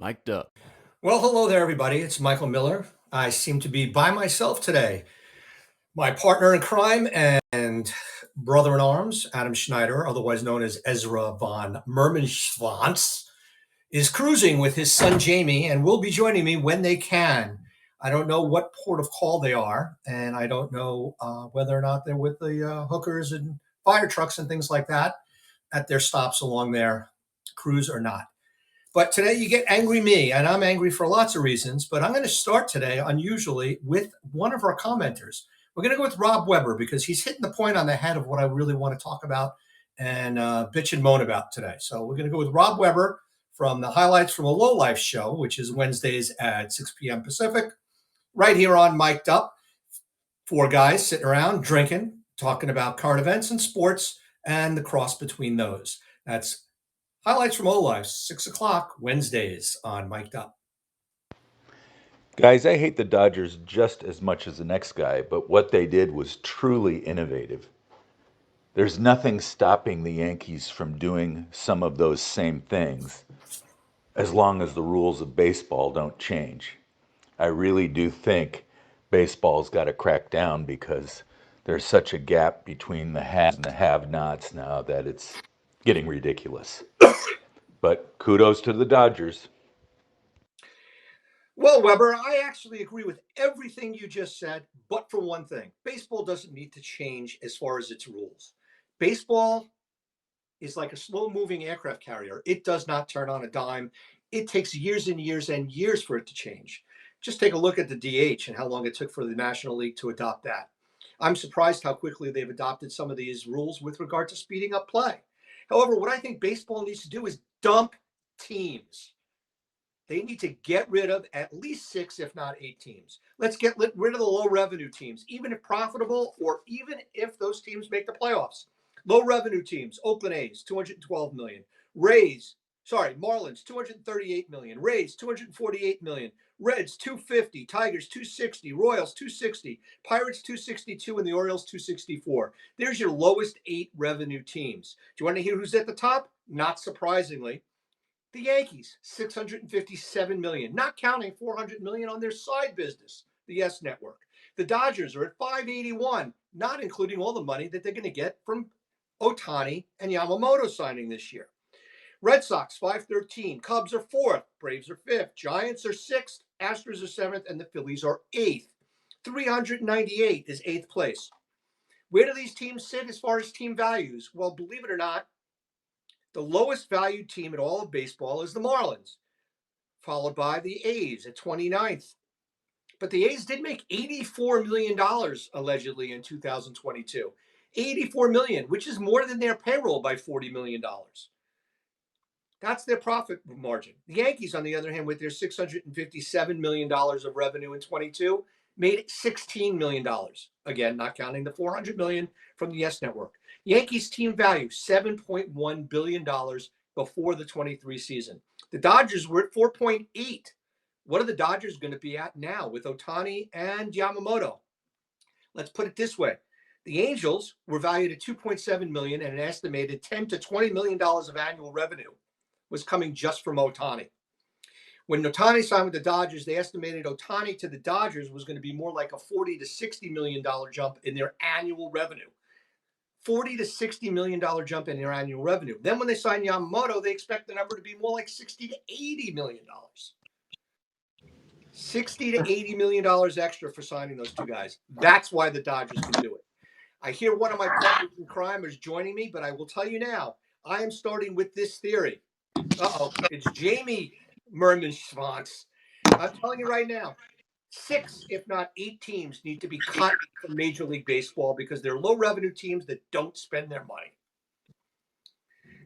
Mic'd up. Well, hello there, everybody. It's Michael Miller. I seem to be by myself today. My partner in crime and brother in arms, Adam Schneider, otherwise known as Ezra von Mermenschwanz, is cruising with his son Jamie and will be joining me when they can. I don't know what port of call they are, and I don't know whether or not they're with the hookers and fire trucks and things like that at their stops along their cruise or not. But today you get angry me, and I'm angry for lots of reasons. But I'm going to start today, unusually, with one of our commenters. We're going to go with Rob Weber because he's hitting the point on the head of what I really want to talk about and bitch and moan about today. So we're going to go with Rob Weber from the Highlights from a Low Life show, which is Wednesdays at 6 p.m. Pacific, right here on Mic'd Up. Four guys sitting around drinking, talking about current events and sports and the cross between those. That's Highlights from Low Life, 6 o'clock, Wednesdays on Mic'd Up. Guys, I hate the Dodgers just as much as the next guy, but what they did was truly innovative. There's nothing stopping the Yankees from doing some of those same things as long as the rules of baseball don't change. I really do think baseball's got to crack down because there's such a gap between the haves and the have-nots now that it's getting ridiculous. But kudos to the Dodgers. Well, Weber, I actually agree with everything you just said, but for one thing, baseball doesn't need to change as far as its rules. Baseball is like a slow moving aircraft carrier. It does not turn on a dime. It takes years and years and years for it to change. Just take a look at the DH and how long it took for the National League to adopt that. I'm surprised how quickly they've adopted some of these rules with regard to speeding up play. However, what I think baseball needs to do is dump teams. They need to get rid of at least 6, if not 8 teams. Let's get rid of the low revenue teams, even if profitable or even if those teams make the playoffs. Low revenue teams, Oakland A's, $212 million. Marlins, $238 million. Rays, $248 million. Reds, $250. Tigers, $260. Royals, $260. Pirates, $262. And the Orioles, $264. There's your lowest 8 revenue teams. Do you want to hear who's at the top? Not surprisingly, the Yankees, $657 million, not counting $400 million on their side business, the Yes Network. The Dodgers are at $581, not including all the money that they're going to get from Ohtani and Yamamoto signing this year. Red Sox, $513. Cubs are 4th. Braves are 5th. Giants are 6th. Astros are 7th. And the Phillies are 8th. $398 is 8th place. Where do these teams sit as far as team values? Well, believe it or not, the lowest valued team in all of baseball is the Marlins, followed by the A's at 29th. But the A's did make $84 million allegedly in 2022. $84 million, which is more than their payroll by $40 million. That's their profit margin. The Yankees, on the other hand, with their $657 million of revenue in 22, made $16 million. Again, not counting the $400 million from the Yes Network. Yankees team value, $7.1 billion before the 23 season. The Dodgers were at 4.8. What are the Dodgers going to be at now with Ohtani and Yamamoto? Let's put it this way. The Angels were valued at $2.7 million and an estimated $10 to $20 million of annual revenue was coming just from Ohtani. When Ohtani signed with the Dodgers, they estimated Ohtani to the Dodgers was going to be more like a $40 to $60 million jump in their annual revenue. $40 to $60 million jump in their annual revenue. Then when they signed Yamamoto, they expect the number to be more like $60 to $80 million. $60 to $80 million extra for signing those two guys. That's why the Dodgers can do it. I hear one of my partners in crime is joining me, but I will tell you now, I am starting with this theory. It's Jamie Mermenschwanz. I'm telling you right now, 6, if not 8 teams need to be cut from Major League Baseball because they're low revenue teams that don't spend their money.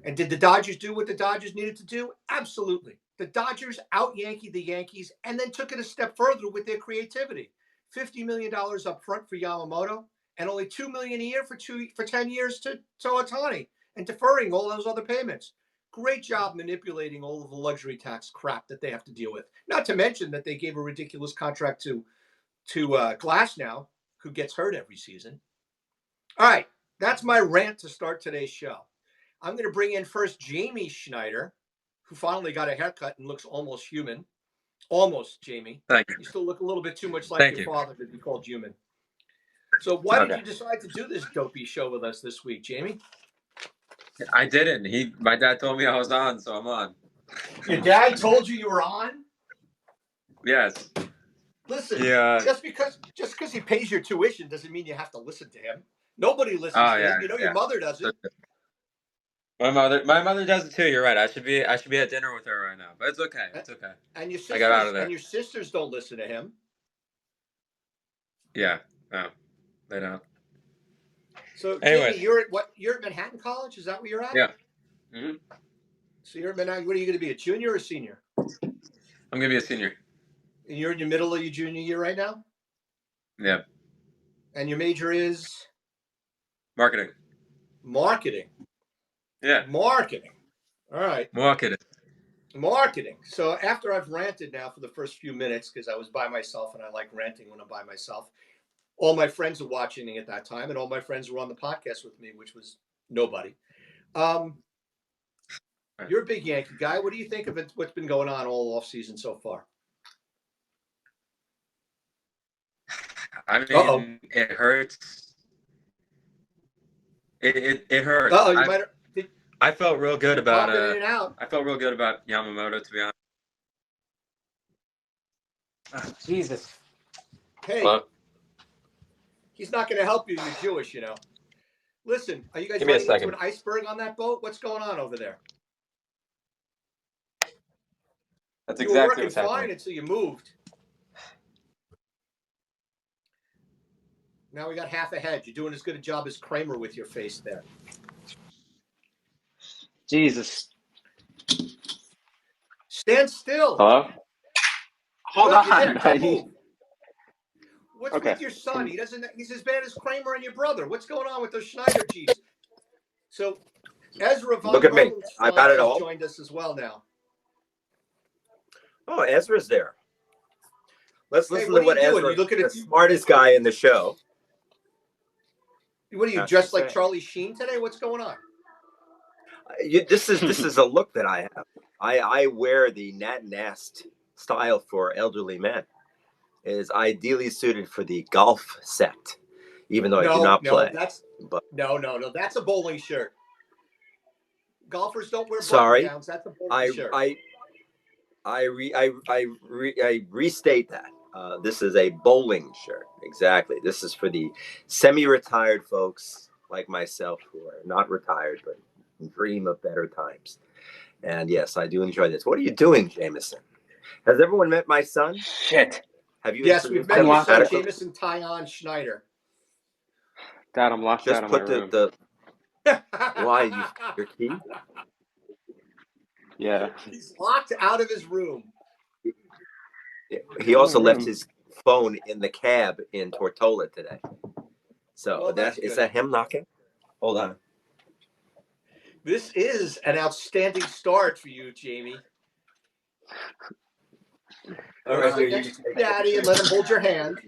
And did the Dodgers do what the Dodgers needed to do? Absolutely. The Dodgers out-Yankeed the Yankees and then took it a step further with their creativity. $50 million up front for Yamamoto and only $2 million a year for 10 years to Ohtani and deferring all those other payments. Great job manipulating all of the luxury tax crap that they have to deal with. Not to mention that they gave a ridiculous contract to Glasnow, who gets hurt every season. All right, that's my rant to start today's show. I'm going to bring in first Jamie Schneider, who finally got a haircut and looks almost human. Almost, Jamie. Thank you. You still look a little bit too much like Thank your you. father to be called human. So why did Okay. you decide to do this dopey show with us this week, Jamie? I didn't. My dad told me I was on, so I'm on. Your dad told you were on? Yes. Listen, Yeah. just because he pays your tuition doesn't mean you have to listen to him. Nobody listens Oh to yeah. him. You know, Yeah. your mother doesn't. My mother does it too. You're right. I should be at dinner with her right now, but it's okay. It's okay. And your I got out sisters of there. and your sisters don't listen to him. Yeah. No, they don't. So, Anyways. Jamie, you're at Manhattan College? Is that where you're at? Yeah. Mm-hmm. So you're at Manhattan. What are you going to be, a junior or a senior? I'm gonna be a senior. And you're in the middle of your junior year right now? Yeah. And your major is? Marketing. Marketing. Yeah. Marketing. All right. Marketing. So after I've ranted now for the first few minutes, because I was by myself and I like ranting when I'm by myself, all my friends were watching at that time, and all my friends were on the podcast with me, which was nobody. You're a big Yankee guy. What do you think of it? What's been going on all off season so far? I mean, it hurts. It hurts. I felt real good about popping in and out. I felt real good about Yamamoto, to be honest. Oh, Jesus. Hey, Hello? he's not going to help you. You're Jewish, you know. Listen, are you guys Give me a running into second. an iceberg on that boat? What's going on over there? That's You were exactly working what's fine happening. until you moved. Now we got half a head. You're doing as good a job as Kramer with your face there. Jesus. Stand still. Hello? Hold on. Don't move. What's Okay. with your son? He's as bad as Kramer and your brother. What's going on with those Schneider Jeeps? So Ezra von Look at me. I got it has all. joined us as well now. Oh, Ezra's there. Let's listen what to what are you doing? Ezra, You looking at the smartest guy in the show. What are you has dressed to like say. Charlie Sheen today? What's going on? This is a look that I have. I wear the Nat Nast style for elderly men. It is ideally suited for the golf set, even though I do not play. No. That's a bowling shirt. Golfers don't wear Sorry, button downs. That's a bowling shirt. I restate that. This is a bowling shirt. Exactly. This is for the semi-retired folks like myself who are not retired but dream of better times. And yes, I do enjoy this. What are you doing, Jameson? Has everyone met my son? Shit. Have you? Yes, we've met your son, adequate? Jameson Tyon Schneider. Dad, I'm locked out of my room. Why? Your key? Yeah. He's locked out of his room. He also left his phone in the cab in Tortola today. So is that him knocking? Hold on. This is an outstanding start for you, Jamie. All right, sit next to Daddy and let him hold your hand.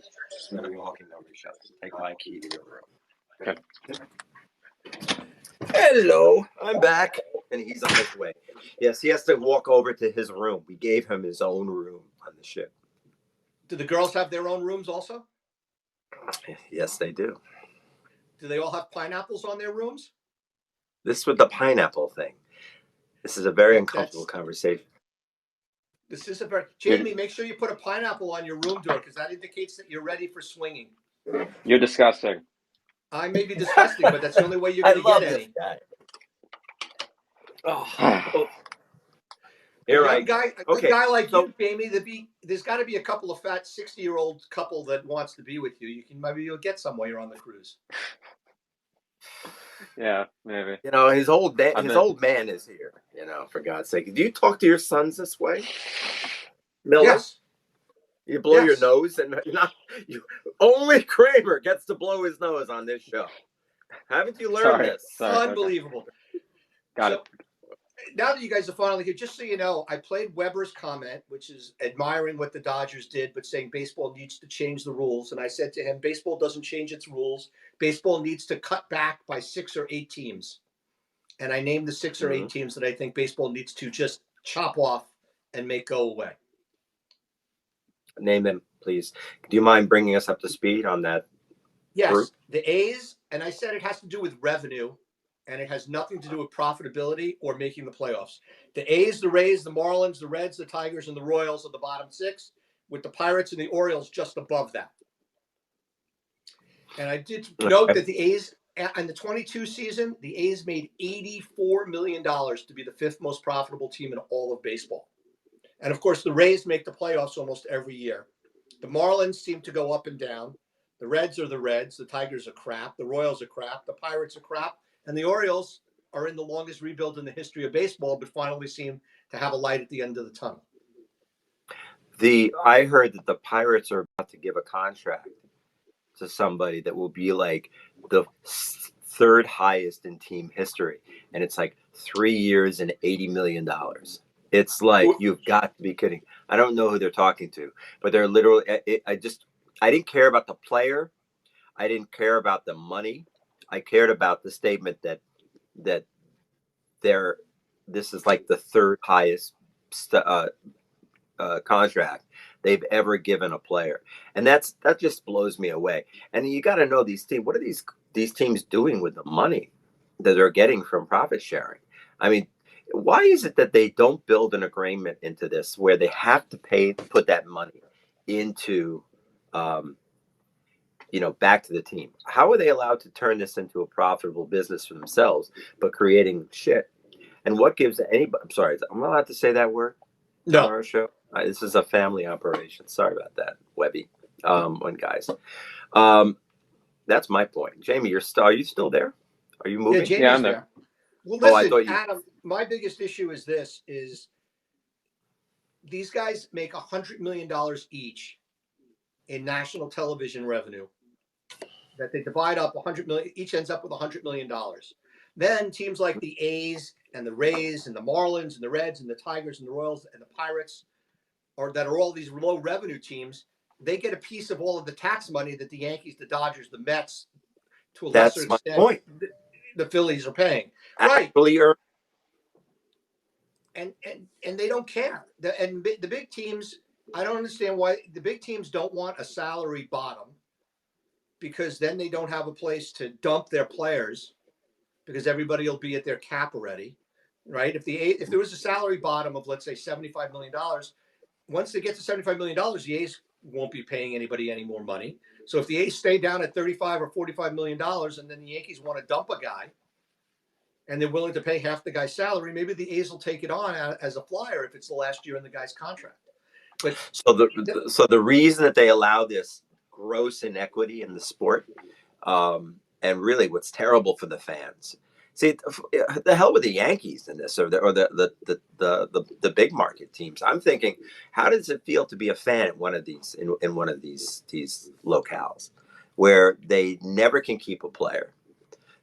Let me walk in over the shop. Take my key to your room. Okay. Hello, I'm back, and he's on his way. Yes, he has to walk over to his room. We gave him his own room on the ship. Do the girls have their own rooms also? Yes, they do. Do they all have pineapples on their rooms? This with the pineapple thing. This is a very uncomfortable conversation. This is a very... Jamie, make sure you put a pineapple on your room door because that indicates that you're ready for swinging. You're disgusting. I may be disgusting, but that's the only way you're going to get any. Guy. Oh. You're a right. Guy like you, Jamie, there's got to be a couple of fat 60-year-old couple that wants to be with you. Maybe you'll get some while you're on the cruise. Yeah, maybe. You know, his old man is here. You know, for God's sake, do you talk to your sons this way, Miller? Yes. You blow your nose, and only Kramer gets to blow his nose on this show. Haven't you learned this? Sorry, unbelievable. Okay. Got it. Now that you guys are finally here, just so you know, I played Weber's comment, which is admiring what the Dodgers did, but saying baseball needs to change the rules. And I said to him, baseball doesn't change its rules. Baseball needs to cut back by 6 or 8 teams. And I named the 6 or 8 teams that I think baseball needs to just chop off and make go away. Name them, please. Do you mind bringing us up to speed on that Yes, group? the A's, and I said it has to do with revenue, and it has nothing to do with profitability or making the playoffs. The A's, the Rays, the Marlins, the Reds, the Tigers, and the Royals are the bottom six, with the Pirates and the Orioles just above that. And I did note that the A's, in the 22 season, the A's made $84 million to be the fifth most profitable team in all of baseball. And of course, the Rays make the playoffs almost every year. The Marlins seem to go up and down. The Reds are the Reds. The Tigers are crap. The Royals are crap. The Pirates are crap. And the Orioles are in the longest rebuild in the history of baseball, but finally seem to have a light at the end of the tunnel. I heard that the Pirates are about to give a contract to somebody that will be like the third highest in team history, and it's like 3 years and $80 million. It's like, you've got to be kidding. I don't know who they're talking to, but they're literally. I didn't care about the player. I didn't care about the money. I cared about the statement that this is like the third highest contract they've ever given a player, and that just blows me away. And you got to know these teams. What are these teams doing with the money that they're getting from profit sharing? I mean, why is it that they don't build an agreement into this where they have to put that money into, back to the team? How are they allowed to turn this into a profitable business for themselves, but creating shit? And what gives anybody? I'm sorry, I'm not allowed to say that word on No. our show. This is a family operation. Sorry about that, Webby. And guys, that's my point. Jamie, are you still there? Are you Yeah, moving? Jamie's Yeah, I'm there. there. Well, Oh, I listen, thought you. Adam, my biggest issue is this: is these guys make $100 million each in national television revenue that they divide up 100 million, each ends up with $100 million. Then teams like the A's and the Rays and the Marlins and the Reds and the Tigers and the Royals and the Pirates, that are all these low revenue teams, they get a piece of all of the tax money that the Yankees, the Dodgers, the Mets, to a lesser That's my extent, point. the Phillies are paying. Right. Actually, And they don't care. The big teams, I don't understand why the big teams don't want a salary bottom, because then they don't have a place to dump their players, because everybody will be at their cap already, right? If there was a salary bottom of, let's say, $75 million, once they get to $75 million, the A's won't be paying anybody any more money. So if the A's stay down at $35 or $45 million, and then the Yankees want to dump a guy, and they're willing to pay half the guy's salary, maybe the A's will take it on as a flyer if it's the last year in the guy's contract. But so the reason that they allow this gross inequity in the sport, and really what's terrible for the fans. See, the hell with the Yankees in this, or the big market teams. I'm thinking, how does it feel to be a fan at one of these in one of these locales, where they never can keep a player?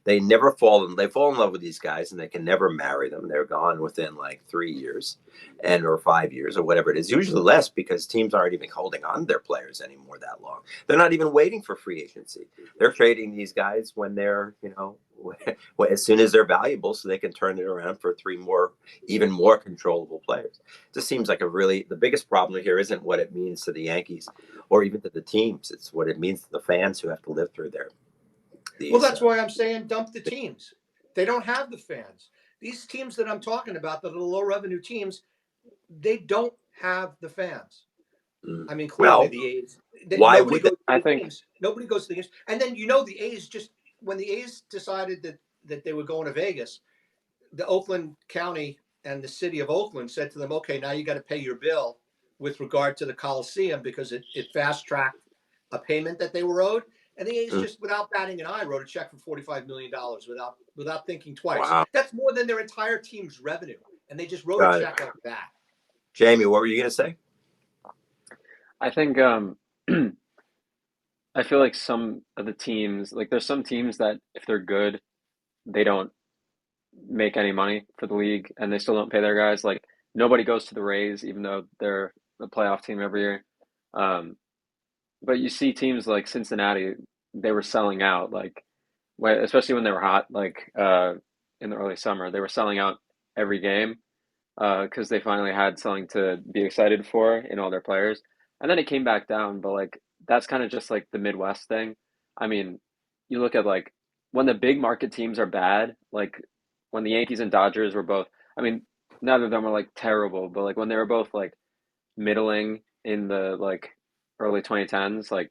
They fall in love with these guys, and they can never marry them. They're gone within like 3 years or 5 years or whatever it is, usually less, because teams aren't even holding on to their players anymore that long. They're not even waiting for free agency. They're trading these guys when they're, as soon as they're valuable, so they can turn it around for even more controllable players. It just seems like the biggest problem here isn't what it means to the Yankees or even to the teams. It's what it means to the fans who have to live through well, that's why I'm saying dump the teams. They don't have the fans. These teams that I'm talking about, that are the low revenue teams, they don't have the fans. I mean, clearly Well, the A's. why Nobody would they? goes to I the think games. Nobody goes to the games. And then the A's when the A's decided that they were going to Vegas, the Oakland County and the city of Oakland said to them, "Okay, now you got to pay your bill with regard to the Coliseum, because it fast tracked a payment that they were owed." And the A's, just without batting an eye, wrote a check for $45 million without thinking twice. Wow, That's more than their entire team's revenue, and they just wrote a got it. check like that. Jamie, what were you going to say? I think I feel like some of the teams, like there's some teams that if they're good, they don't make any money for the league and they still don't pay their guys. Like nobody goes to the Rays even though they're a playoff team every year. Um, but you see teams like Cincinnati, they were selling out especially when they were hot, in the early summer, they were selling out every game. because they finally had something to be excited for in all their players. And then it came back down, but like that's kind of just like the Midwest thing. I mean, you look at like when the big market teams are bad, like when the Yankees and Dodgers were both, I mean, neither of them were like terrible, but like when they were both like middling in the like early 2010s, like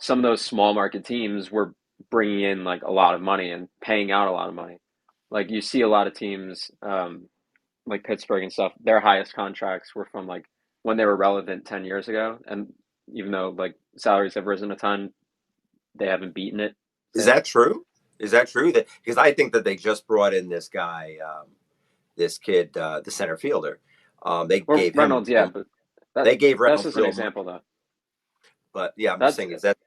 some of those small market teams were bringing in like a lot of money and paying out a lot of money. Like you see a lot of teams, like Pittsburgh and stuff, their highest contracts were from like when they were relevant 10 years ago. And even though like salaries have risen a ton, they haven't beaten it Is since. that true? Is that true? That because I think that they just brought in this guy, this kid, the center fielder. They Or gave him Reynolds, yeah, but that they gave that's Reynolds just an real example money. though. But yeah, I'm just That's saying, is that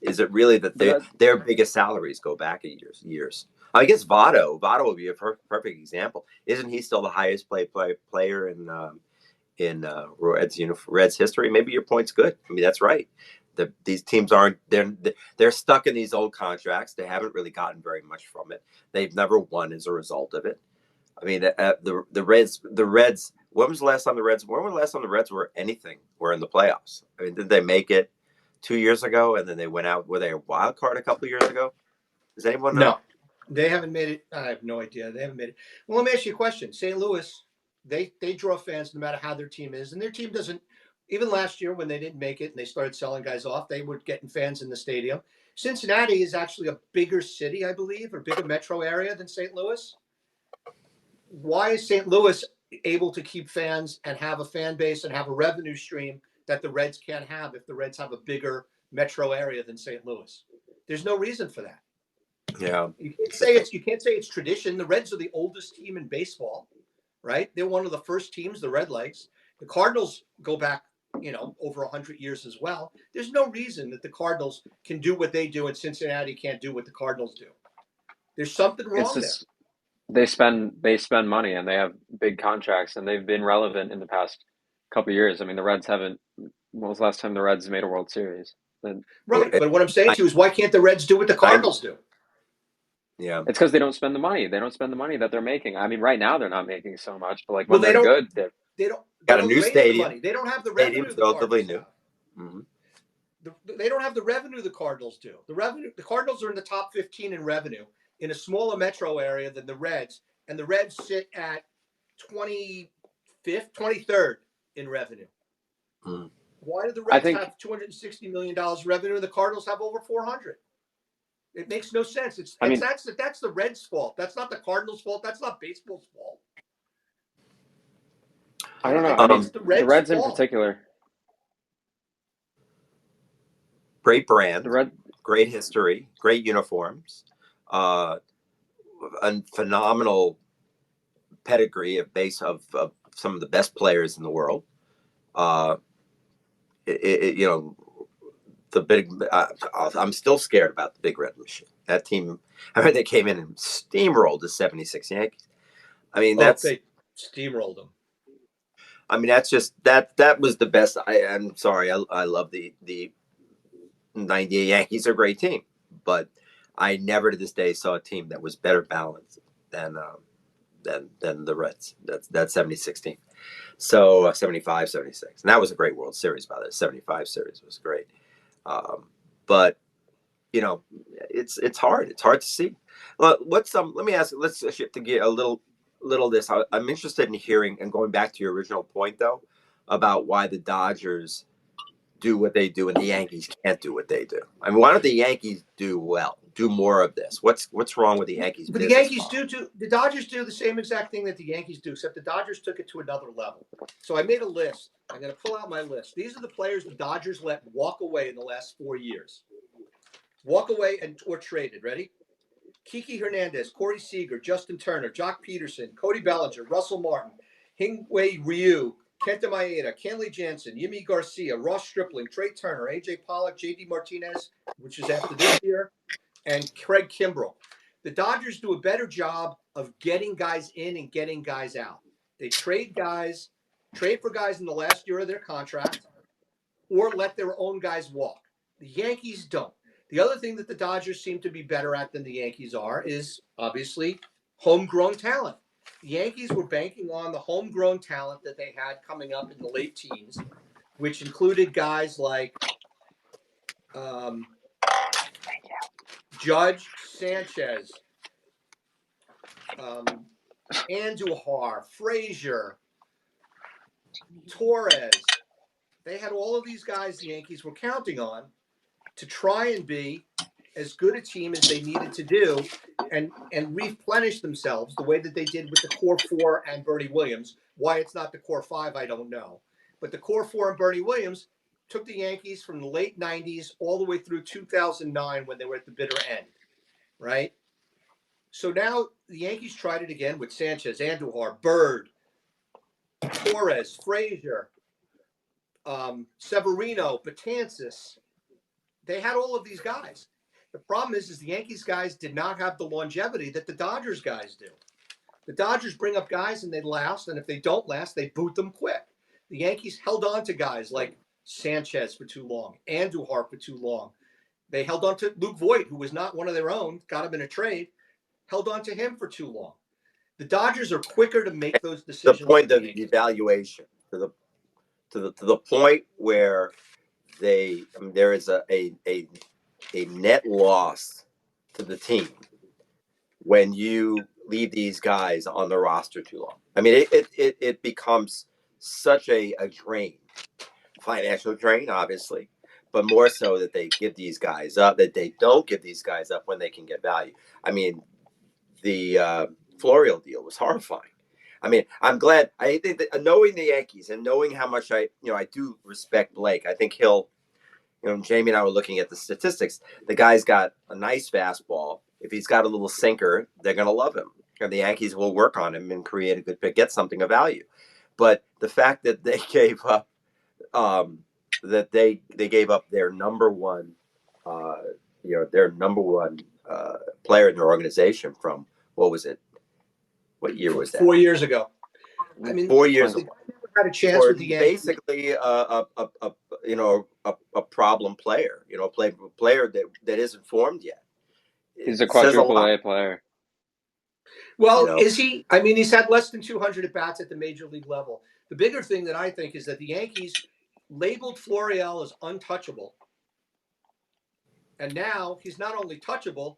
is it really that but that their biggest salaries go back a years? I guess Votto would be a perfect example. Isn't he still the highest player in Reds history? Maybe your point's good. I mean, that's right. These teams aren't they're stuck in these old contracts. They haven't really gotten very much from it. They've never won as a result of it. I mean, the Reds. When was the last time the Reds? When was the last time the Reds were anything? Were in the playoffs? I mean, did they make it 2 years ago, and then they went out? Were they a wild card a couple of years ago? Does anyone know? No, they haven't made it. I have no idea. They haven't made it. Well, let me ask you a question. St. Louis, they draw fans no matter how their team is, and their team doesn't. Even last year when they didn't make it and they started selling guys off, they were getting fans in the stadium. Cincinnati is actually a bigger city, I believe, or bigger metro area than St. Louis. Why is St. Louis able to keep fans and have a fan base and have a revenue stream that the Reds can't have if the Reds have a bigger metro area than St. Louis? There's no reason for that. Yeah, You can't say it's tradition. The Reds are the oldest team in baseball, right? They're one of the first teams, the Redlegs. The Cardinals go back, over 100 years as well. There's no reason that the Cardinals can do what they do and Cincinnati can't do what the Cardinals do. There's something it's wrong there. just they spend money and they have big contracts and they've been relevant in the past couple of years. I mean, the Reds haven't. When was the last time the Reds made a World Series? And Right. But what I'm saying to you is why can't the Reds do what the I Cardinals do? yeah. it's because they don't spend the money. They don't spend the money that they're making. I mean, right now they're not making so much, but like Well, when they're good, they Got a don't new raise the stadium. money. They don't have the revenue Stadium's the relatively Cardinals new. have. Mm-hmm. They don't have the revenue the Cardinals do. The Cardinals are in the top 15 in revenue in a smaller metro area than the Reds, and the Reds sit at 25th, 23rd in revenue. Mm-hmm. Why do the I Reds think. have $260 million revenue and the Cardinals have over 400? It makes no sense. I mean, That's the Reds' fault. That's not the Cardinals' fault. That's not baseball's fault. I don't know. I It's mean, the the Reds' Reds in fault. particular, Great the brand, Red. great history, great uniforms, uh, a phenomenal pedigree of some of the best players in the world. Uh, you know, the big. I'm still scared about the Big Red Machine. That team. I mean, they came in and steamrolled the '76 Yankees. I mean, Oh, that's. they steamrolled them. I mean, that's just that was the best. I'm sorry. I love the '98 Yankees are a great team, but I never to this day saw a team that was better balanced than the Reds. That's 76 team. So 75, 76. And that was a great World Series, by the way. 75 series was great. But it's hard. It's hard to see. Let me ask. Let's shift to get a little this. I'm interested in hearing and going back to your original point though about why the Dodgers do what they do and the Yankees can't do what they do. I mean, why don't the Yankees do more of this? What's wrong with the Yankees But the business Yankees model? the Dodgers do the same exact thing that the Yankees do, except the Dodgers took it to another level. So I made a list. I'm going to pull out my list. These are the players the Dodgers let walk away in the last 4 years. Walk away or traded. Ready? Kiki Hernandez, Corey Seager, Justin Turner, Jock Peterson, Cody Bellinger, Russell Martin, Hingwei Ryu, Kenta Maeda, Kenley Jansen, Yimi Garcia, Ross Stripling, Trey Turner, AJ Pollock, JD Martinez, which is after this year, and Craig Kimbrell. The Dodgers do a better job of getting guys in and getting guys out. They trade for guys in the last year of their contract, or let their own guys walk. The Yankees don't. The other thing that the Dodgers seem to be better at than the Yankees are is obviously homegrown talent. The Yankees were banking on the homegrown talent that they had coming up in the late teens, which included guys like Judge, Sanchez, Andujar, Frazier, Torres. They had all of these guys the Yankees were counting on to try and be as good a team as they needed to do and replenish themselves the way that they did with the core four and Bernie Williams. Why it's not the core five, I don't know. But the core four and Bernie Williams took the Yankees from the late 90s all the way through 2009 when they were at the bitter end, right? So now the Yankees tried it again with Sanchez, Andujar, Bird, Torres, Frazier, Severino, Betances. They had all of these guys. The problem is the Yankees guys did not have the longevity that the Dodgers guys do. The Dodgers bring up guys and they last, and if they don't last, they boot them quick. The Yankees held on to guys like Sanchez for too long, Andujar for too long. They held on to Luke Voigt, who was not one of their own, got him in a trade, held on to him for too long. The Dodgers are quicker to make those decisions. The point of the evaluation to the point where there is a net loss to the team when you leave these guys on the roster too long. I mean, it becomes such a drain, financial drain, obviously, but more so that they give these guys up, that they don't give these guys up when they can get value. I mean, the Florial deal was horrifying. I mean, I'm glad. I think that knowing the Yankees and knowing how much I do respect Blake, I think he'll, Jamie and I were looking at the statistics. The guy's got a nice fastball. If he's got a little sinker, they're going to love him. And the Yankees will work on him and create a good pick, get something of value. But the fact that they gave up, gave up their number one, player in their organization from, what was it? What year was that? 4 years ago. I mean, 4 years they ago. never had a chance with the Yankees. Basically, a problem player. Player that isn't formed yet. He's a It says a quadruple lot. A player. Well, is he? I mean, he's had less than 200 at bats at the major league level. The bigger thing that I think is that the Yankees labeled Florial as untouchable. And now he's not only touchable,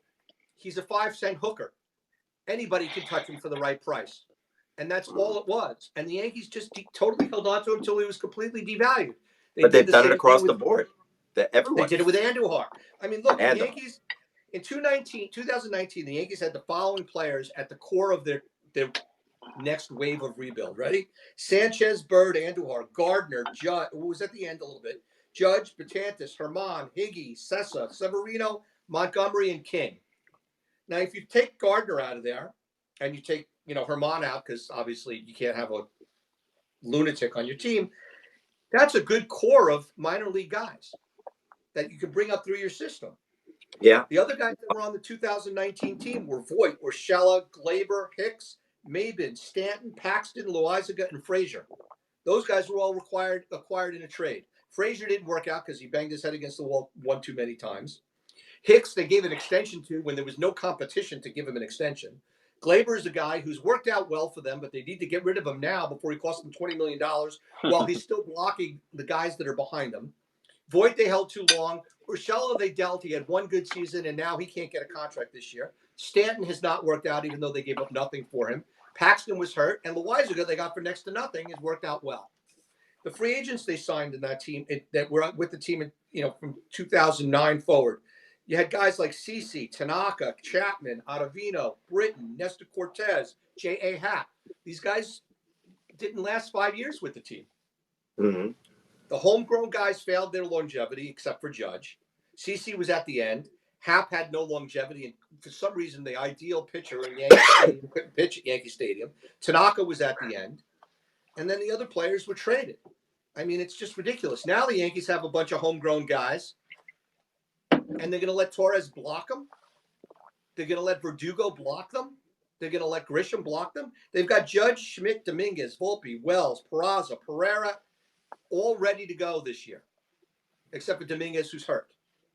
he's a 5-cent hooker. Anybody can touch him for the right price. And that's all it was. And the Yankees just totally held on to him until he was completely devalued. But they've done it across the board. They did it with Andujar. I mean, look, the Yankees in 2019, the Yankees had the following players at the core of their next wave of rebuild. Ready? Sanchez, Bird, Andujar, Gardner, Judge, who was at the end a little bit, Judge, Betances, Herman, Higgy, Sessa, Severino, Montgomery, and King. Now, if you take Gardner out of there and you take, Herman out, because obviously you can't have a lunatic on your team, that's a good core of minor league guys that you can bring up through your system. Yeah. The other guys that were on the 2019 team were Voigt, Urshela, Glaber, Hicks, Maben, Stanton, Paxton, Loizaga, and Frazier. Those guys were all acquired in a trade. Frazier didn't work out because he banged his head against the wall one too many times. Hicks, they gave an extension to when there was no competition to give him an extension. Glaber is a guy who's worked out well for them, but they need to get rid of him now before he costs them $20 million while he's still blocking the guys that are behind him. Voigt, they held too long. Urshela, they dealt. He had one good season, and now he can't get a contract this year. Stanton has not worked out, even though they gave up nothing for him. Paxton was hurt, and Loizaga, they got for next to nothing, has worked out well. The free agents they signed in that team that were with the team, from 2009 forward, you had guys like Cece, Tanaka, Chapman, Ottavino, Britton, Nestor Cortez, J.A. Happ. These guys didn't last 5 years with the team. Mm-hmm. The homegrown guys failed their longevity, except for Judge. Cece was at the end. Happ had no longevity, and for some reason, the ideal pitcher in Yankee Stadium couldn't pitch at Yankee Stadium. Tanaka was at the end. And then the other players were traded. I mean, it's just ridiculous. Now the Yankees have a bunch of homegrown guys, and they're going to let Torres block them. They're going to let Verdugo block them. They're going to let Grisham block them. They've got Judge, Schmidt, Dominguez, Volpe, Wells, Peraza, Pereira, all ready to go this year, except for Dominguez, who's hurt.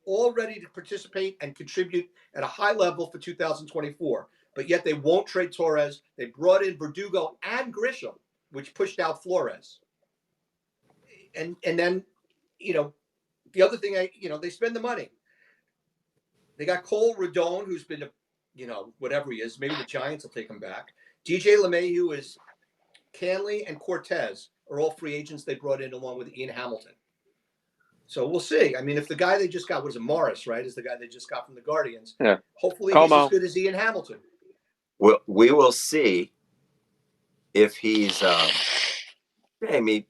All ready to participate and contribute at a high level for 2024. but yet they won't trade Torres. They brought in Verdugo and Grisham, which pushed out Flores. And then, the other thing, they spend the money. They got Cole Rodon, who's been, whatever he is. Maybe the Giants will take him back. DJ LeMahieu is Canley and Cortez are all free agents they brought in along with Ian Hamilton. So we'll see. I mean, if the guy they just got was Morris, right, is the guy they just got from the Guardians. Yeah. Hopefully he's as good as Ian Hamilton. Well, we will see if he's Jamie.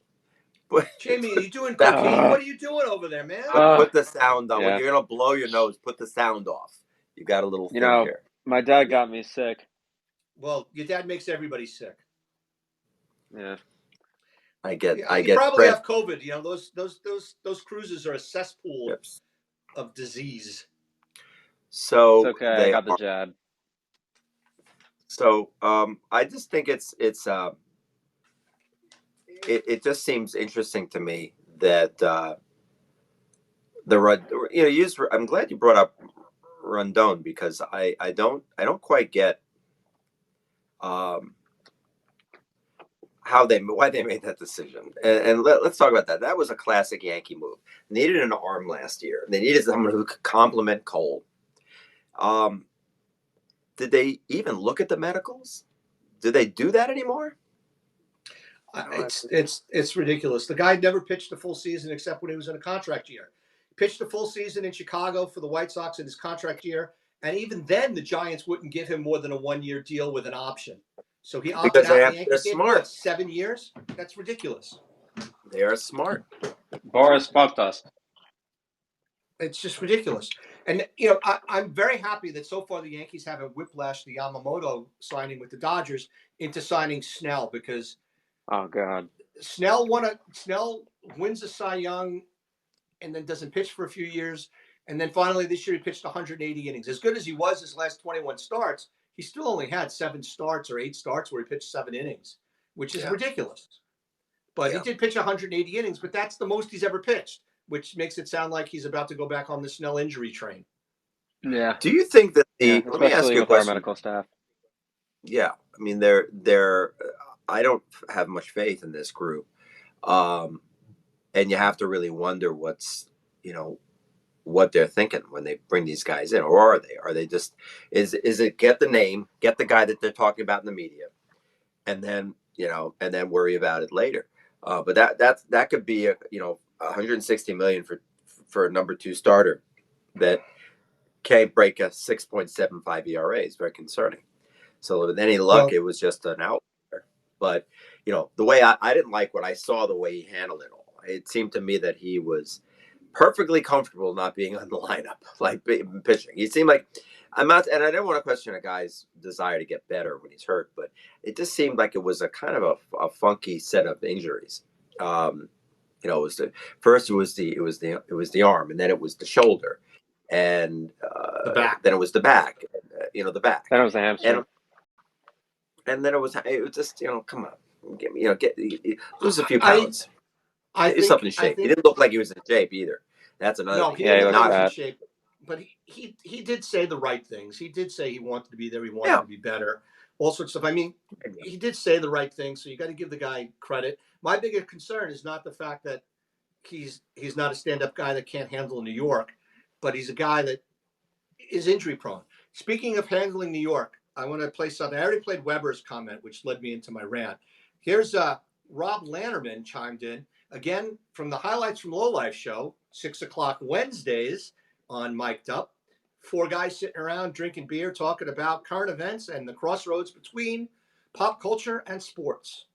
Jamie, are you doing cocaine? What are you doing over there, man? Put the sound on. Yeah. When you're gonna blow your nose, put the sound off. You got a little thing here. My dad got me sick. Well, your dad makes everybody sick. Yeah. I get. You probably have COVID. Those cruises are a cesspool of disease. So it's okay. I got the jab. So I just think it just seems interesting to me that I'm glad you brought up Rondon, because I don't quite get why they made that decision. And let's talk about that. That was a classic Yankee move. Needed an arm last year. They needed someone who could complement Cole. Did they even look at the medicals? Do they do that anymore? It's ridiculous. The guy never pitched a full season except when he was in a contract year. He pitched a full season in Chicago for the White Sox in his contract year, and even then the Giants wouldn't give him more than a 1-year deal with an option. So he opted out. They're smart. 7 years? That's ridiculous. They are smart. Boris fucked us. It's just ridiculous. And, I'm very happy that so far the Yankees haven't whiplashed the Yamamoto signing with the Dodgers into signing Snell, because oh God, Snell wins a Cy Young and then doesn't pitch for a few years. And then finally this year he pitched 180 innings. As good as he was his last 21 starts, he still only had 7 starts or 8 starts where he pitched 7 innings, which is ridiculous. But he did pitch 180 innings, but that's the most he's ever pitched, which makes it sound like he's about to go back on the Snell injury train. Yeah. Do you think that let me ask you a question. Our medical staff. Yeah. I mean, they're I don't have much faith in this group. And you have to really wonder what they're thinking when they bring these guys in, or are they just, is it get the name, get the guy that they're talking about in the media, and then worry about it later. But that could be $160 million for a number 2 starter that can't break a 6.75 ERA is very concerning. So with any luck, it was just an outlier. But the way I didn't like what I saw, the way he handled it all. It seemed to me that he was perfectly comfortable not being on the lineup, like pitching. He seemed like, and I don't want to question a guy's desire to get better when he's hurt, but it just seemed like it was a kind of a funky set of injuries. It was the arm, and then it was the shoulder, and the back. Then it was the back, the back. Then it was the hamstring. And then it was just, come on, lose a few pounds. Get yourself in shape. He didn't look like he was in shape either. That's another thing. He didn't look like he was in shape. But he did say the right things. He did say he wanted to be there. He wanted to be better. All sorts of stuff. I mean, he did say the right things. So you got to give the guy credit. My bigger concern is not the fact that he's not a stand-up guy that can't handle New York, but he's a guy that is injury prone. Speaking of handling New York, I want to play something. I already played Weber's comment, which led me into my rant. Here's Rob Lannerman chimed in again from the Highlights from Lowlife show, 6:00 Wednesdays on Mic'd Up. 4 guys sitting around drinking beer, talking about current events and the crossroads between pop culture and sports.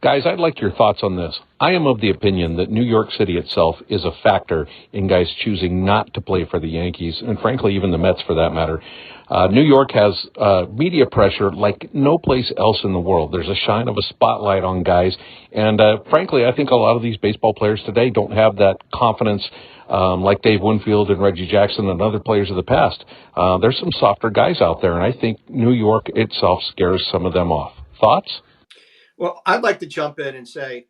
Guys, I'd like your thoughts on this. I am of the opinion that New York City itself is a factor in guys choosing not to play for the Yankees, and frankly, even the Mets for that matter. New York has media pressure like no place else in the world. There's a shine of a spotlight on guys, and frankly, I think a lot of these baseball players today don't have that confidence like Dave Winfield and Reggie Jackson and other players of the past. There's some softer guys out there, and I think New York itself scares some of them off. Thoughts? Well, I'd like to jump in and say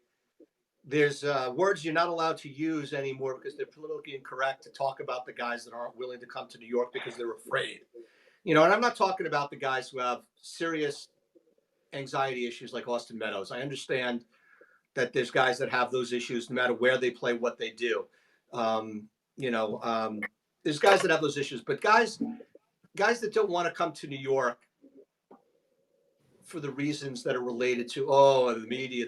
there's words you're not allowed to use anymore because they're politically incorrect to talk about the guys that aren't willing to come to New York because they're afraid. And I'm not talking about the guys who have serious anxiety issues like Austin Meadows. I understand that there's guys that have those issues no matter where they play, what they do. Um, there's guys that have those issues, but guys that don't want to come to New York for the reasons that are related to the media.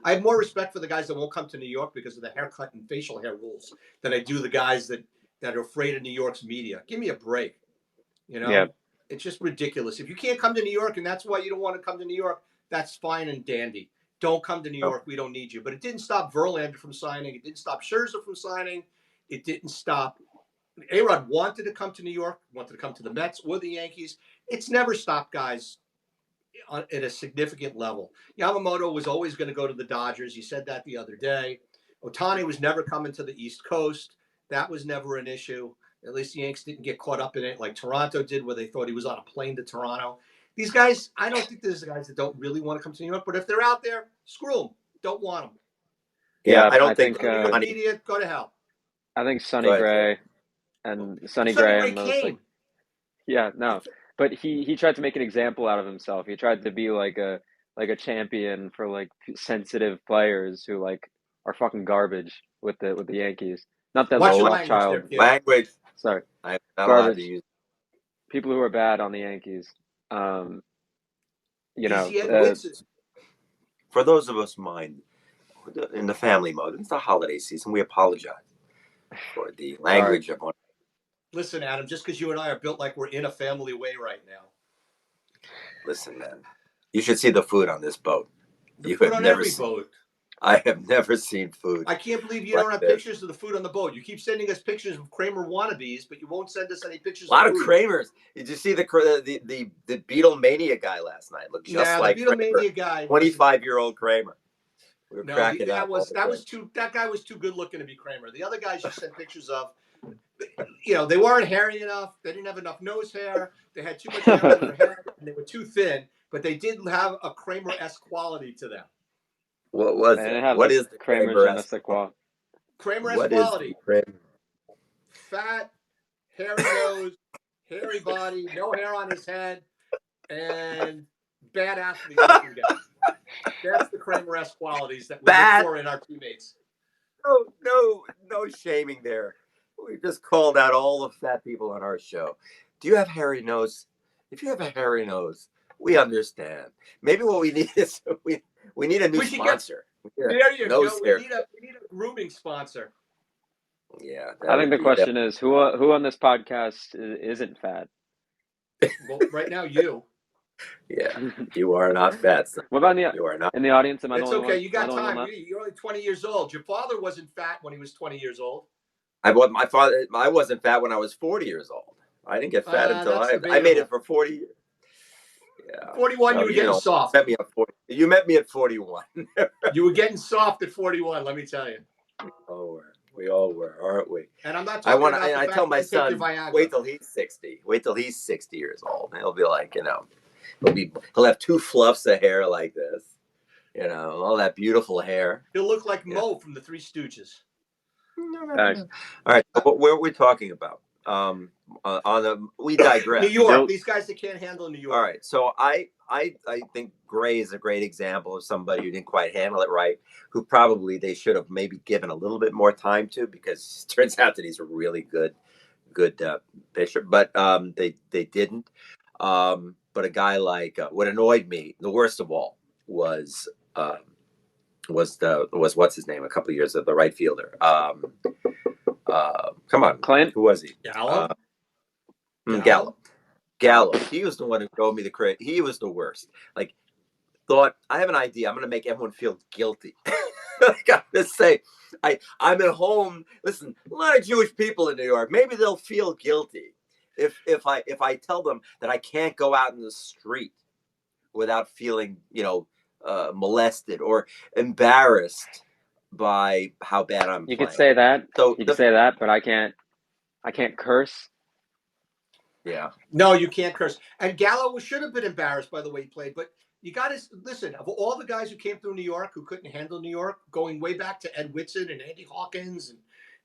I have more respect for the guys that won't come to New York because of the haircut and facial hair rules than I do the guys that are afraid of New York's media. Give me a break. Yeah. It's just ridiculous. If you can't come to New York and that's why you don't want to come to New York, that's fine and dandy. Don't come to New York. We don't need you. But it didn't stop Verlander from signing. It didn't stop Scherzer from signing. It didn't stop. A-Rod wanted to come to New York, wanted to come to the Mets or the Yankees. It's never stopped guys at a significant level. Yamamoto was always going to go to the Dodgers. You said that the other day. Ohtani was never coming to the East Coast. That was never an issue. At least the Yankees didn't get caught up in it like Toronto did, where they thought he was on a plane to Toronto. These guys, I don't think there's guys that don't really want to come to New York, but if they're out there, screw them. Don't want them. Yeah, I don't think media, go to hell. I think Sonny Gray and Sonny Gray came. But he tried to make an example out of himself. He tried to be like a champion for like sensitive players who like are fucking garbage with the Yankees. Not that Watch your Rothschild language. Sorry, I'm not garbage. allowed to use people who are bad on the Yankees. For those of us in the family mode, it's the holiday season. We apologize for the language of one. Listen, Adam, just because you and I are built like we're in a family way right now. Listen, man, you should see the food on this boat. The food on every boat. I have never seen food. I can't believe you don't have pictures of the food on the boat. You keep sending us pictures of Kramer wannabes, but you won't send us any pictures. A lot of Kramers. Did you see the Beatlemania guy last night? Looked just like the Beatlemania guy. 25-year-old Kramer. We were cracking up. That guy was too good looking to be Kramer. The other guys you sent pictures of, they weren't hairy enough. They didn't have enough nose hair. They had too much hair on their head, and they were too thin. But they did have a Kramer-esque quality to them. What was it? What is the Kramer-esque quality? Kramer-esque quality. Fat, hairy nose, hairy body, no hair on his head, and bad athlete looking guy. That's the Kramer-esque qualities that we look for in our teammates. No shaming there. We just called out all the fat people on our show. Do you have hairy nose? If you have a hairy nose, we understand. Maybe what we need is we need a new sponsor. There you go. We need a grooming sponsor. Yeah. I think the question is who on this podcast isn't fat? Well, right now you. Yeah, you are not fat. Son. What about you are not in the audience? Am I It's the only okay. one? You got time. You're only 20 years old. Your father wasn't fat when he was 20 years old. I wasn't fat when I was 40 years old. I didn't get fat until I made it for 40 years. Yeah. 41, you were getting soft. You met me at 41. You were getting soft at 41, let me tell you. We all were, aren't we? And I'm not talking about I tell my son, wait till he's 60. Wait till he's 60 years old. And he'll be like, he'll have two fluffs of hair like this. All that beautiful hair. He'll look like Mo from the Three Stooges. Nice. All right, where are we talking about? We digress. New York. These guys that can't handle New York. All right, so I think Gray is a great example of somebody who didn't quite handle it right, who probably they should have maybe given a little bit more time to, because it turns out that he's a really good pitcher, but they didn't. But a guy like what annoyed me the worst of all was what's his name a couple of years of the right fielder. Come on, Clint. Who was he? Gallo. Gallo. He was the one who drove me the credit. He was the worst. Thought I have an idea. I'm going to make everyone feel guilty. I got to say, I'm at home. Listen, a lot of Jewish people in New York. Maybe they'll feel guilty if I tell them that I can't go out in the street without feeling molested or embarrassed by how bad I'm playing. You could say that. So you could say that, but I can't curse. Yeah. No, you can't curse. And Gallo should have been embarrassed by the way he played, but You got to listen. Of all the guys who came through New York who couldn't handle New York, going way back to Ed Whitson and Andy Hawkins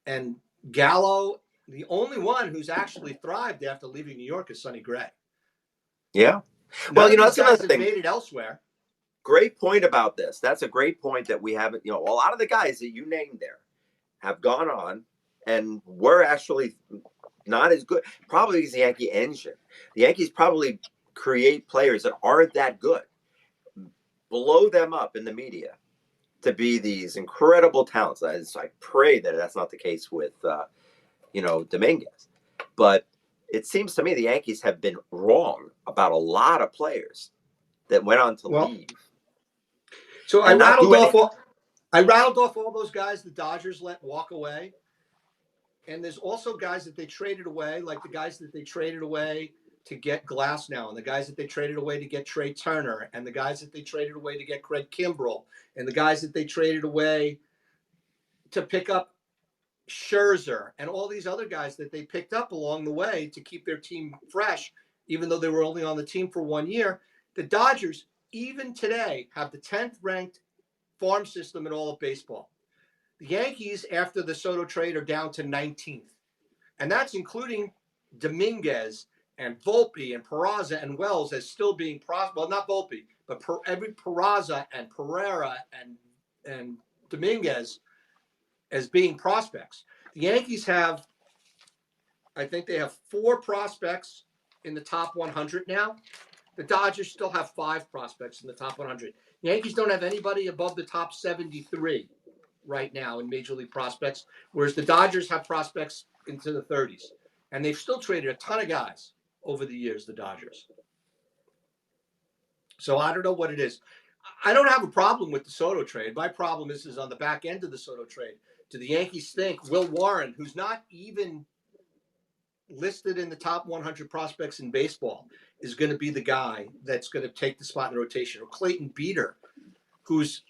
and Gallo, the only one who's actually thrived after leaving New York is Sonny Gray. Yeah. None Well, of these that's guys another have thing. made it elsewhere. Great point about this. That's a great point that we haven't, a lot of the guys that you named there have gone on and were actually not as good. Probably because the Yankee engine. The Yankees probably create players that aren't that good, blow them up in the media to be these incredible talents. I pray that that's not the case with, Dominguez. But it seems to me the Yankees have been wrong about a lot of players that went on to leave. So I and not rattled do off anything. all those guys the Dodgers let walk away. And there's also guys that they traded away, like the guys that they traded away to get Glasnow, and the guys that they traded away to get Trey Turner, and the guys that they traded away to get Craig Kimbrell, and the guys that they traded away to pick up Scherzer, and all these other guys that they picked up along the way to keep their team fresh, even though they were only on the team for 1 year. The Dodgers, even today, have the 10th ranked farm system in all of baseball. The Yankees, after the Soto trade, are down to 19th. And that's including Dominguez and Volpe and Peraza and Wells as still being well, not Volpe, but every Peraza and Pereira and Dominguez as being prospects. The Yankees have, I think they have 4 prospects in the top 100 now. The Dodgers still have 5 prospects in the top 100. The Yankees don't have anybody above the top 73 right now in Major League prospects, whereas the Dodgers have prospects into the 30s. And they've still traded a ton of guys over the years, the Dodgers. So I don't know what it is. I don't have a problem with the Soto trade. My problem is on the back end of the Soto trade. Do the Yankees think Will Warren, who's not even listed in the top 100 prospects in baseball, is going to be the guy that's going to take the spot in the rotation? Or Clayton Beeter, who's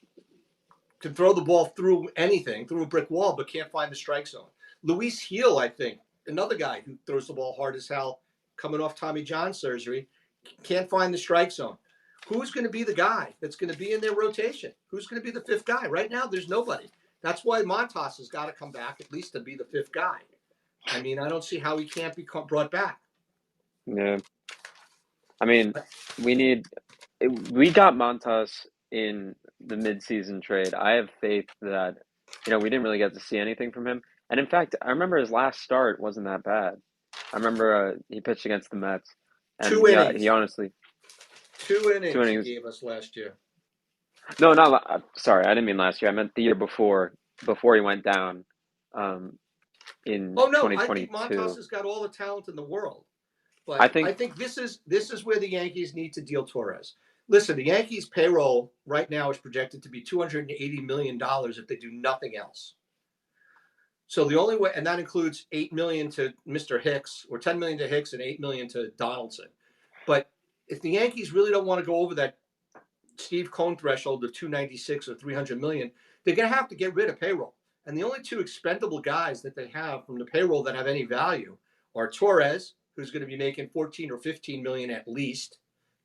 can throw the ball through anything, through a brick wall, but can't find the strike zone. Luis Heel, I think, another guy who throws the ball hard as hell, coming off Tommy John surgery, can't find the strike zone. Who's going to be the guy that's going to be in their rotation? Who's going to be the 5th guy? Right now, there's nobody. That's why Montas has got to come back at least to be the 5th guy. I mean, I don't see how he can't be brought back. Yeah. I mean, we got Montas in the midseason trade. I have faith that, we didn't really get to see anything from him. And in fact, I remember his last start wasn't that bad. I remember he pitched against the Mets, and 2 innings. he honestly 2 innings, 2 innings. he gave us last year. No, not sorry, I didn't mean last year. I meant the year before he went down, in Oh no, I think 2022. Montas has got all the talent in the world. I But I think, think this is where the Yankees need to deal Torres. Listen, the Yankees' payroll right now is projected to be $280 million if they do nothing else. So the only way, and that includes $8 million to Mr. Hicks, or $10 million to Hicks and $8 million to Donaldson. But if the Yankees really don't want to go over that Steve Cohn threshold of 296 or 300 million, they're going to have to get rid of payroll. And the only 2 expendable guys that they have from the payroll that have any value are Torres, who's going to be making 14 or 15 million at least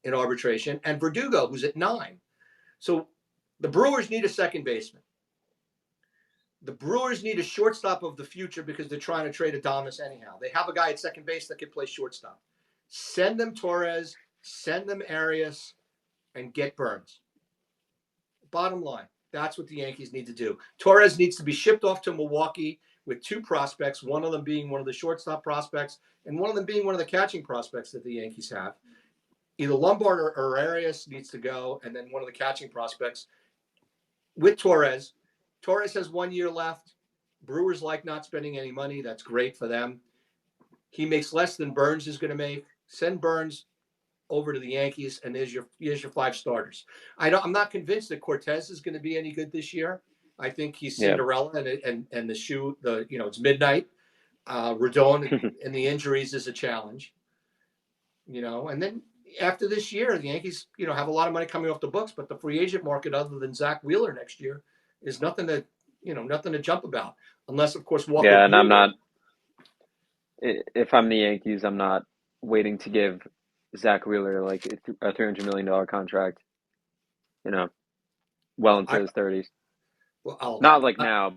in arbitration, and Verdugo, who's at 9. So the Brewers need a second baseman. The Brewers need a shortstop of the future because they're trying to trade Adames anyhow. They have a guy at second base that can play shortstop. Send them Torres, send them Arias, and get Burns. Bottom line, that's what the Yankees need to do. Torres needs to be shipped off to Milwaukee with 2 prospects, one of them being one of the shortstop prospects, and one of them being one of the catching prospects that the Yankees have. Either Lombard or Arias needs to go, and then one of the catching prospects with Torres. Torres has 1 year left. Brewers like not spending any money. That's great for them. He makes less than Burns is going to make. Send Burns over to the Yankees, and here's your 5 starters. I'm not convinced that Cortez is going to be any good this year. I think he's yeah. Cinderella, and the shoe, it's midnight. Rodon and the injuries is a challenge. And then after this year, the Yankees, have a lot of money coming off the books, but the free agent market, other than Zach Wheeler next year, is nothing to jump about, unless of course Walker. Yeah, and I'm not. If I'm the Yankees, I'm not waiting to give Zach Wheeler like a $300 million contract you know, well into I his 30s. well, Not like now,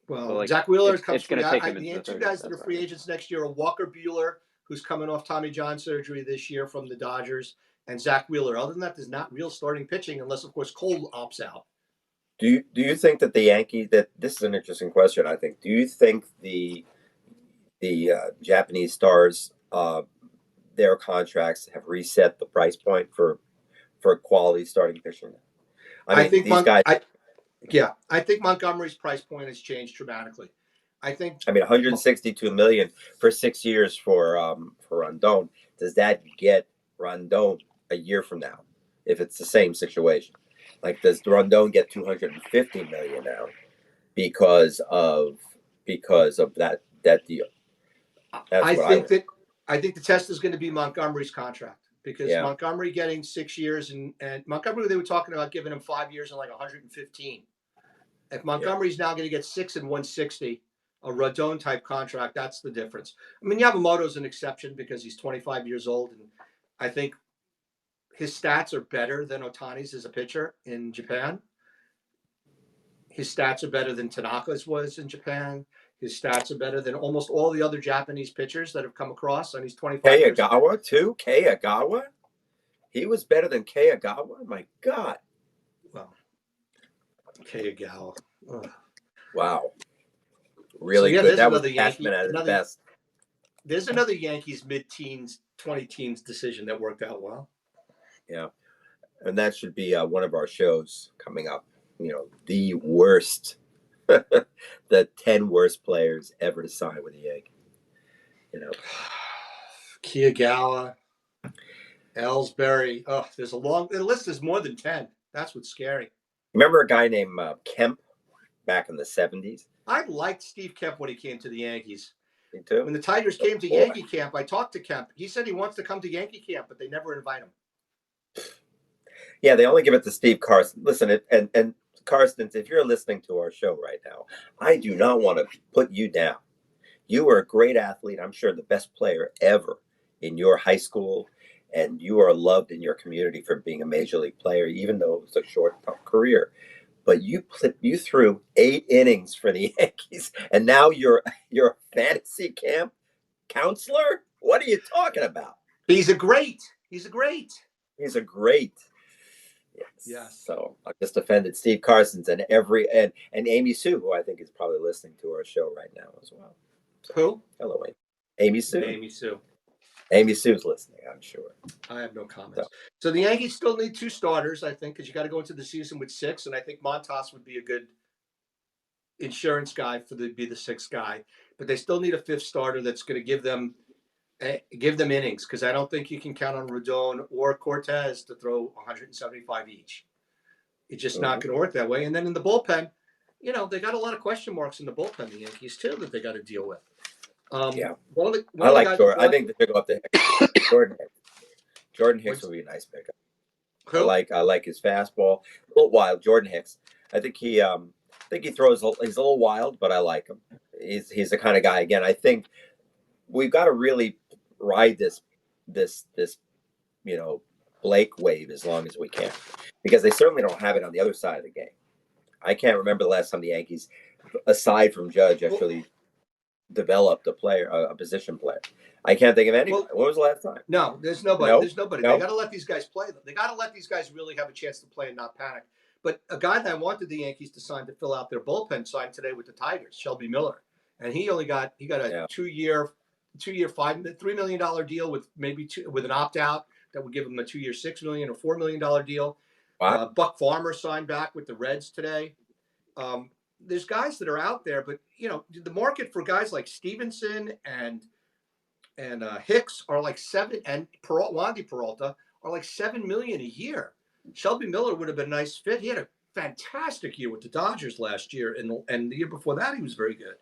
but well, like Zach Wheeler comes it's from going to take him the into the two 30s. guys that are That's what I free mean. agents next year are Walker Bueller, who's coming off Tommy John surgery this year from the Dodgers, and Zach Wheeler. Other than that, there's not real starting pitching unless, of course, Cole opts out. Do you think that the Yankees, that this is an interesting question, I think. Do you think the Japanese stars, their contracts have reset the price point for quality starting pitching? I I mean, think these guys. I think Montgomery's price point has changed dramatically. I think I mean, 162 million for 6 years for Rondon. Does that get Rondon a year from now if it's the same situation? Like, does Rondon get 250 million now because of that deal? That's I what I think want. that I think the test is going to be Montgomery's contract because Yeah, Montgomery getting 6 years and Montgomery they were talking about giving him 5 years and like 115. If yeah. Montgomery's now going to get 6 and 160, a Rodon type contract, that's the difference. I mean, Yamamoto's an exception because he's 25 years old, and I think his stats are better than Otani's as a pitcher in Japan. His stats are better than Tanaka's was in Japan. His stats are better than almost all the other Japanese pitchers that have come across, and he's 25 years old. Kayagawa too. Kayagawa, he was better than Kayagawa. My God! Well, Kayagawa. Wow, So really yeah, good. there's That was another Cashman Yankee. at his Another best. there's another Yankees mid-teens, 20 teens decision that worked out well. Yeah. And that should be one of our shows coming up. The worst, the 10 worst players ever to sign with the Yankees. Kiyagawa, Ellsbury. Oh, there's a long the list is more than 10. That's what's scary. Remember a guy named Kemp back in the 70s? I liked Steve Kemp when he came to the Yankees. Me too. When the Tigers came to Boy. Yankee camp, I talked to Kemp. He said he wants to come to Yankee camp, but they never invite him. Yeah, they only give it to Steve Carson. Listen, and Carstens, if you're listening to our show right now, I do not want to put you down. You were a great athlete. I'm sure the best player ever in your high school, and you are loved in your community for being a major league player, even though it was a short career. But you threw 8 innings for the Yankees, and now you're a fantasy camp counselor. What are you talking about? He's a great. He's a great. He's a great. Yes. So I just offended Steve Carson's and Amy Sue, who I think is probably listening to our show right now as well. So, Who? hello, Amy Sue. Amy Sue. Amy Sue's listening, I'm sure. I have no comments. So the Yankees still need 2 starters, I think, because you got to go into the season with 6, and I think Montas would be a good insurance guy be the 6th guy. But they still need a 5th starter that's going to give them innings, because I don't think you can count on Rodon or Cortez to throw 175 each. It's just not going to work that way. And then in the bullpen, they got a lot of question marks in the bullpen, the Yankees too, that they got to deal with. Yeah. I like Jordan. I think they should go up to Jordan Hicks. Jordan Hicks would be a nice pickup. Who? I like his fastball. A little wild, Jordan Hicks. I think he throws. He's a little wild, but I like him. He's the kind of guy. Again, I think we've got to really ride this Blake wave as long as we can, because they certainly don't have it on the other side of the game. I can't remember the last time the Yankees, aside from Judge, actually developed a position player. I can't think of anyone. When was the last time? No, there's nobody. No? There's nobody. No? They got to let these guys play them. They got to let these guys really have a chance to play and not panic. But a guy that I wanted the Yankees to sign to fill out their bullpen signed today with the Tigers, Shelby Miller, and he got a 2-year, $3 million deal with with an opt out that would give him a 2-year $6 million or $4 million deal. Wow. Buck Farmer signed back with the Reds today. There's guys that are out there, but the market for guys like Stevenson and Hicks are like 7, and Wandy Peralta are like $7 million a year. Shelby Miller would have been a nice fit. He had a fantastic year with the Dodgers last year, and the year before that he was very good.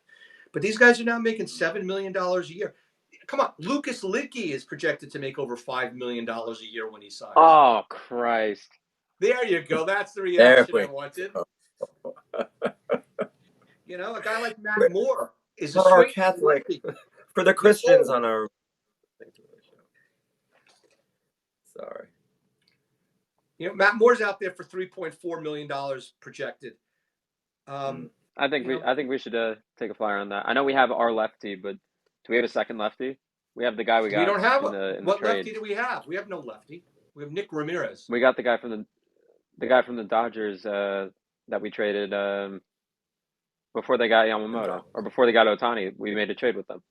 But these guys are now making $7 million a year. Come on, Lucas Lidke is projected to make over $5 million a year when he signs. Oh Christ! There you go. That's the reaction I wanted. A guy like Matt Moore is for our Catholic, for the Christians on our. Sorry. Matt Moore's out there for $3.4 million projected. I think we should take a flyer on that. I know we have our lefty, but do we have a second lefty? We have the guy we We got don't have in the what trade. lefty do we have? We have no lefty. We have Nick Ramirez. We got the guy from the Dodgers that we traded before they got Yamamoto or before they got Ohtani. We made a trade with them.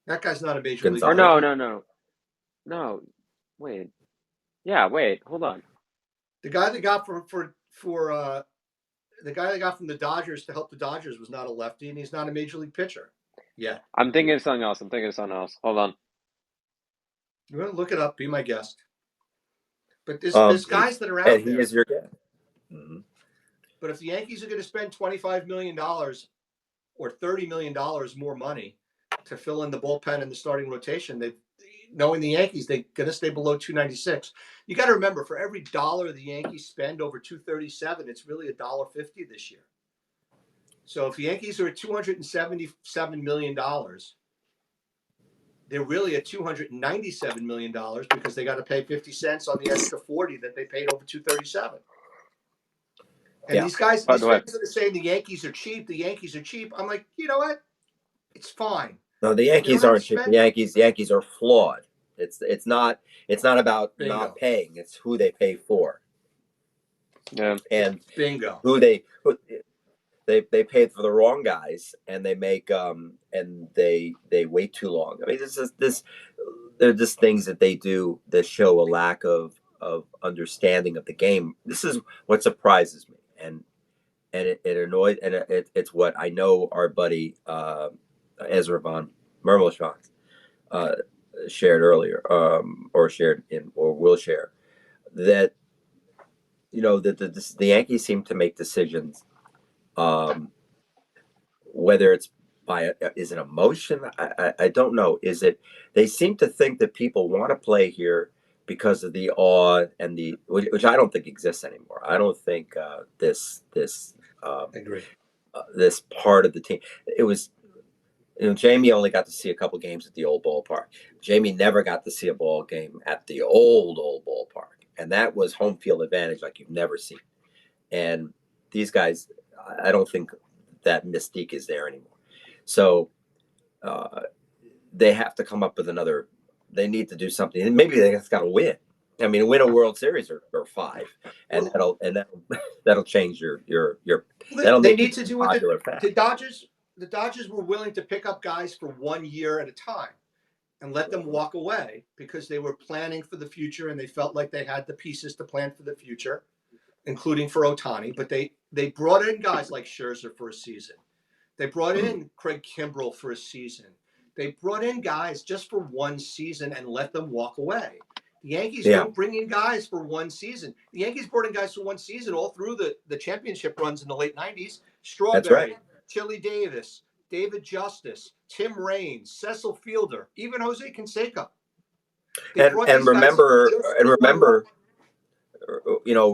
That guy's not a major league. Or no. Wait. Yeah, wait. Hold on. The guy they got the guy they got from the Dodgers to help the Dodgers was not a lefty, and he's not a major league pitcher. Yeah. I'm thinking of something else. Hold on. You want to look it up? Be my guest. But there's guys that are out there. He is your guest. Mm-hmm. But if the Yankees are going to spend $25 million or $30 million more money to fill in the bullpen and the starting rotation, knowing the Yankees, they're going to stay below 296. You got to remember, for every dollar the Yankees spend over 237, it's really $1.50 this year. So if the Yankees are at $277 million, they're really at $297 million because they got to pay 50 cents on the extra 40 that they paid over 237. And these guys that are saying the Yankees are cheap, I'm like, you know what? It's fine. No, the Yankees aren't cheap. The Yankees are flawed. It's not about not paying. It's who they pay for. Yeah. And bingo. Who they paid for the wrong guys, and they make and they wait too long. I mean, they're just things that they do that show a lack of understanding of the game. This is what surprises me, and it annoys, and it's what I know our buddy Ezra von Mermelschach shared earlier, or shared in, or will share, that that the Yankees seem to make decisions, whether it's is it emotion? I don't know. Is it they seem to think that people want to play here because of the awe and which I don't think exists anymore. I don't think this agree. This part of the team. It was, Jamie only got to see a couple games at the old ballpark. Jamie never got to see a ball game at the old ballpark, and that was home field advantage like you've never seen. And these guys, I don't think that mystique is there anymore. So they have to come up with another. They need to do something, and maybe they just got to win. I mean, win a World Series or 5, and that'll change your. They need to do with the Dodgers. The Dodgers were willing to pick up guys for 1 year at a time and let them walk away because they were planning for the future and they felt like they had the pieces to plan for the future, including for Ohtani. But they brought in guys like Scherzer for a season. They brought in Craig Kimbrell for a season. They brought in guys just for 1 season and let them walk away. The Yankees don't bring in guys for 1 season. The Yankees brought in guys for 1 season all through the championship runs in the late 90s. Strawberry, Chili Davis, David Justice, Tim Raines, Cecil Fielder, even Jose Canseco. And remember,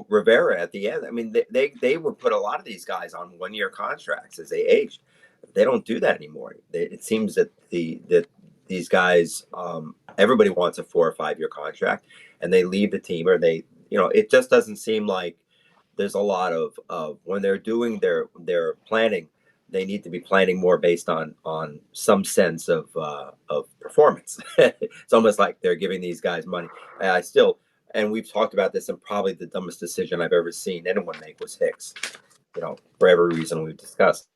Rivera at the end. I mean, they would put a lot of these guys on 1-year contracts as they aged. They don't do that anymore. It seems that these guys, everybody wants a 4 or 5 year contract, and they leave the team, or it just doesn't seem like there's a lot of when they're doing their planning. They need to be planning more based on some sense of performance. It's almost like they're giving these guys money. And we've talked about this, and probably the dumbest decision I've ever seen anyone make was Hicks. For every reason we've discussed.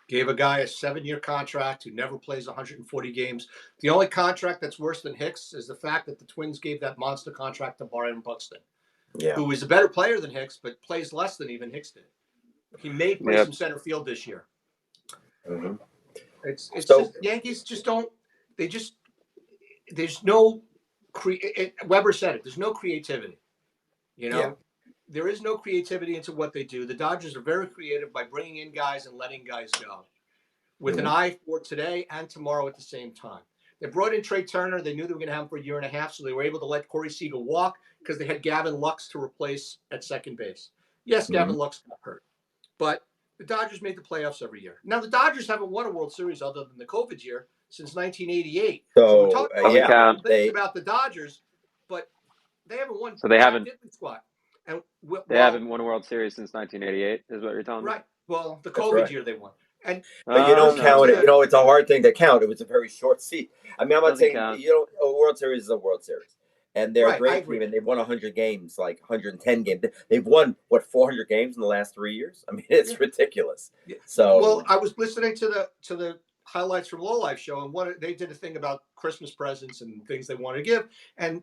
Gave a guy a 7-year contract who never plays 140 games. The only contract that's worse than Hicks is the fact that the Twins gave that monster contract to Byron Buxton, who is a better player than Hicks, but plays less than even Hicks did. He may play some center field this year. Mm-hmm. It's just Yankees just don't. They just there's no Weber said it. There's no creativity. There is no creativity into what they do. The Dodgers are very creative by bringing in guys and letting guys go, with an eye for today and tomorrow at the same time. They brought in Trey Turner. They knew they were going to have him for 1.5 years, so they were able to let Corey Seager walk because they had Gavin Lux to replace at second base. Yes, Gavin Lux got hurt, but the Dodgers made the playoffs every year. Now, the Dodgers haven't won a World Series other than the COVID year since 1988. So we're talking about the Dodgers, but They haven't won So they Jack haven't Diddley squat. And they haven't won a World Series since 1988, is what you're telling me? right. Well, the That's COVID right. year they won. And But you don't listening count to it. You know, it's a hard thing to count. It was a very short season. I mean, I'm not Doesn't saying, count. a World Series is a World Series. And they're a right, I great agree. team, and they've won 100 games, like 110 games. They've won, what, 400 games in the last 3 years? I mean, it's ridiculous. Yeah. So, Well, I was listening to the highlights from Low Life show, and they did a thing about Christmas presents and things they wanted to give. And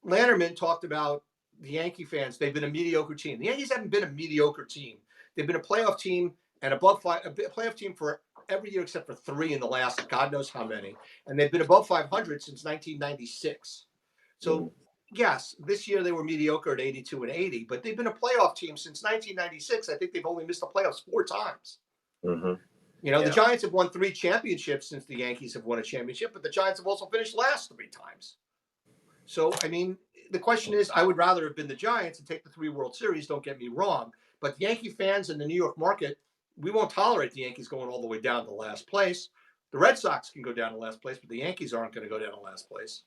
Lannerman talked about the Yankee fans. They've been a mediocre team. The Yankees haven't been a mediocre team. They've been a playoff team and above a playoff team for every year except for 3 in the last God knows how many. And they've been above 500 since 1996. So yes, this year they were mediocre at 82 and 80, but they've been a playoff team since 1996. I think they've only missed the playoffs 4 times. The Giants have won 3 championships since the Yankees have won a championship, but the Giants have also finished last 3 times. So, I mean, the question is, I would rather have been the Giants and take the 3 World Series, don't get me wrong. But the Yankee fans in the New York market, we won't tolerate the Yankees going all the way down to last place. The Red Sox can go down to last place, but the Yankees aren't going to go down to last place.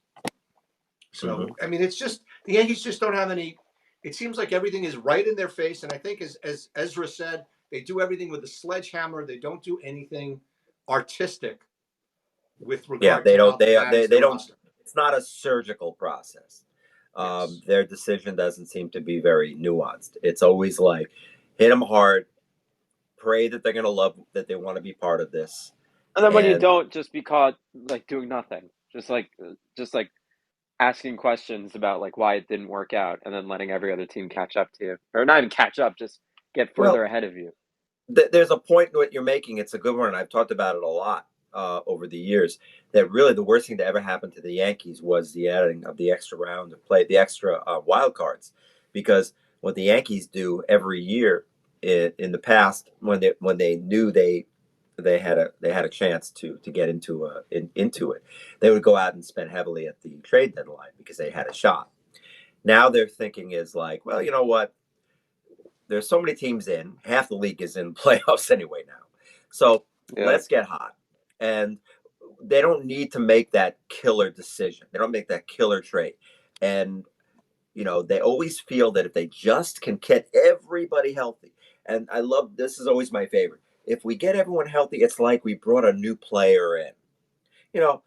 So, I mean, it's just the Yankees just don't have any. It seems like everything is right in their face. And I think, as Ezra said, they do everything with a sledgehammer. They don't do anything artistic with regard they to how don't. they They manage the don't. roster. It's not a surgical process. Yes. Their decision doesn't seem to be very nuanced. It's always like hit them hard, pray that they're going to love that they want to be part of this. And then when you And don't, just be caught like doing nothing, just like asking questions about like why it didn't work out, and then letting every other team catch up to you, or not even catch up, just get further well, ahead of you. there's a point in what you're making. It's a good one. And I've talked about it a lot over the years. That really the worst thing to ever happen to the Yankees was the adding of the extra round of play, the extra wild cards, because what the Yankees do every year in the past, when they knew they had a chance to get into it, they would go out and spend heavily at the trade deadline because they had a shot. Now their thinking is like, well, you know what? There's so many teams in, half the league is in playoffs anyway now. So Yeah. let's get hot. And they don't need to make that killer decision. They don't make that killer trade. And, they always feel that if they just can get everybody healthy, and I love this is always my favorite. If we get everyone healthy, it's like we brought a new player in. You know,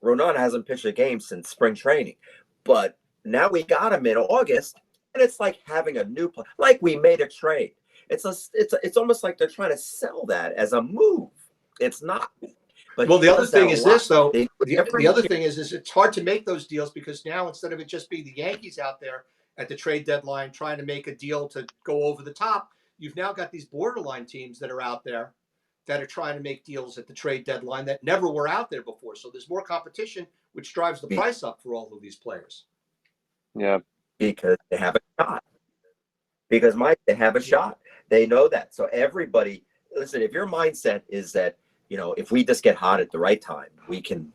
Ronan hasn't pitched a game since spring training, but now we got him in August, and it's like having a new player, like we made a trade. It's almost like they're trying to sell that as a move. It's not. But Well, he the other does that thing a is lot. this, though. They do it The every other year. thing is it's hard to make those deals because now instead of it just being the Yankees out there at the trade deadline trying to make a deal to go over the top, you've now got these borderline teams that are out there that are trying to make deals at the trade deadline that never were out there before. So there's more competition, which drives the price up for all of these players. Yeah. Because they have a shot. Because Mike, they have a shot. They know that. So everybody, listen. If your mindset is that if we just get hot at the right time, we can